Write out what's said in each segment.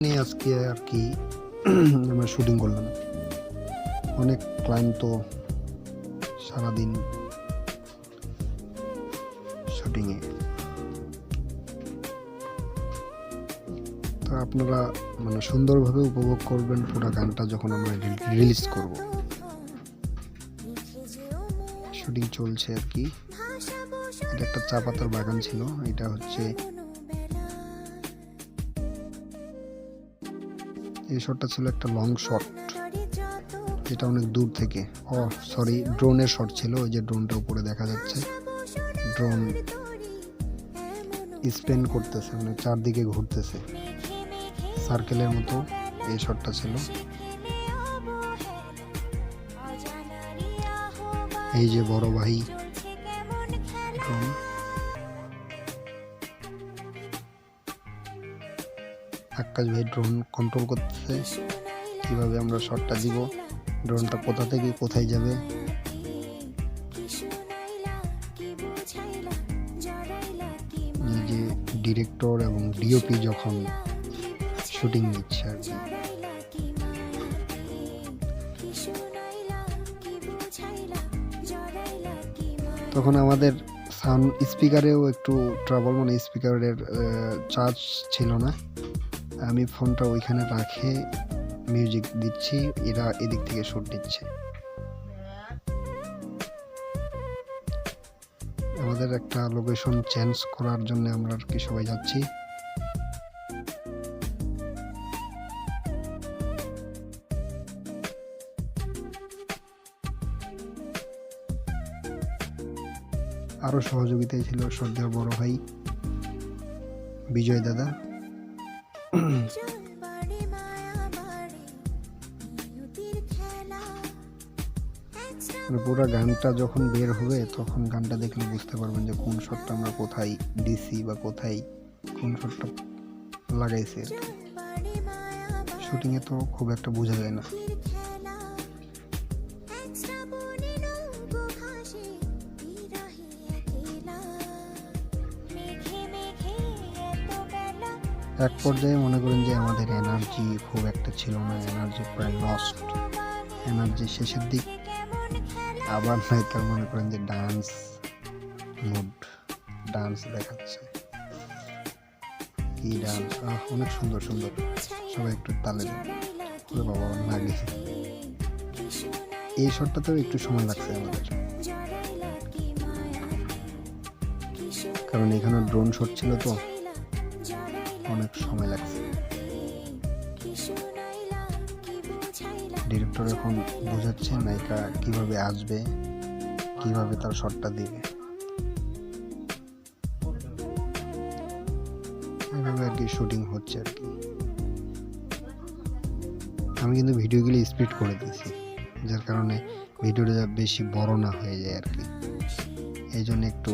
নিয়ে আজকে আর কি আমরা শুটিং করলাম। অনেক ক্লান্ত, সারাদিন শুটিংয়ে। তো আপনারা সুন্দরভাবে উপভোগ করবেন পুরো গানটা যখন আমরা রিলিজ করব। শুটিং চলছে আর কি। এটা একটা চা পাতার বাগান ছিল। এটা হচ্ছে এই শটটা ছিল একটা লং শট, যেটা অনেক দূর থেকে, সরি ড্রোনের শট ছিল। ওই যে ড্রোনটা উপরে দেখা যাচ্ছে, ড্রোন স্পেন করতেছে, চারদিকে ঘুরতেছে সার্কেলের মতো। এই শটটা ছিল। এই যে বড় ভাই ড্রোন, আকাশ ভাই ড্রোন কন্ট্রোল করতেছে, কিভাবে আমরা শটটা দিব, ড্রোনটা কোথা থেকে কোথায় যাবে। এই যে ডিরেক্টর এবং ডিওপি যখন শুটিং নিচ্ছে আর কি। তখন আমাদের সাউন্ড স্পিকারেও একটু ট্রাবল, স্পিকারের চার্জ ছিল না। আমি ফোনটা ওইখানে রাখে মিউজিক দিচ্ছি, এরা এদিক থেকে শুট দিচ্ছে। আমাদের একটা লোকেশন চেঞ্জ করার জন্য আমরা আর কি সবাই যাচ্ছি। আরো সহযোগিতায় ছিল শ্রদ্ধেয় বড় ভাই বিজয় দাদা। পুরো গানটা যখন বের হবে তখন গানটা দেখলে বুঝতে পারবেন যে কোন শটটা আমরা কোথায় দিছি বা কোথায় কোন শটটা লাগাইছে। শুটিং এ তো খুব একটা বোঝা যায় না। এক পর্যায়ে মনে করেন যে আমাদের এনার্জি খুব একটা ছিল না, এনার্জি প্রায় লস্ট, এনার্জি শেষের দিক। আবার নায়িকার মনে করেন যে ডান্স মুড, ডান্স দেখাচ্ছে, কি ডান্স, অনেক সুন্দর সুন্দর, সবাই একটু তালে করে বাবা লাগে। এই শটটাতেও একটু সময় লাগছে আমাদের, কারণ এখানে ড্রোন শট ছিল তো অনেক সময় লাগছে। ডিরেক্টর এখন বোঝাচ্ছে নায়িকা কিভাবে আসবে, কিভাবে তার শটটা দিবে, এভাবে আর কি শুটিং হচ্ছে আর কি। আমি কিন্তু ভিডিওগুলো স্পিড করে দিয়েছি, যার কারণে ভিডিওটা বেশি বড় না হয়ে যায় আর কি। এই জন্য একটু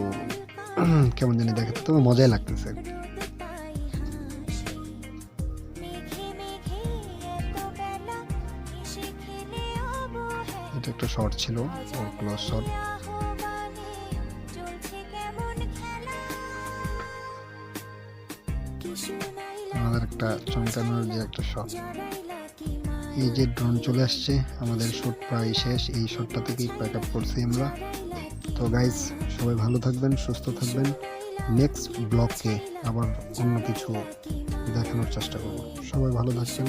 কেমন জানি দেখাতে, তবে মজাই লাগতেছে আর কি। এটা একটা শর্ট ছিল, ওর ক্লোজ শট। আমাদের একটা চমকানোর যে একটা শট। এই যে ড্রোন চলে আসছে, আমাদের শুট প্রায় শেষ। এই শটটা থেকেই প্যাক আপ করছি আমরা। তো গাইজ, সবাই ভালো থাকবেন, সুস্থ থাকবেন। নেক্সট ব্লগে আবার অন্য কিছু দেখানোর চেষ্টা করব। সবাই ভালো থাকবেন,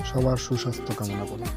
সবার সুস্বাস্থ্য কামনা করি।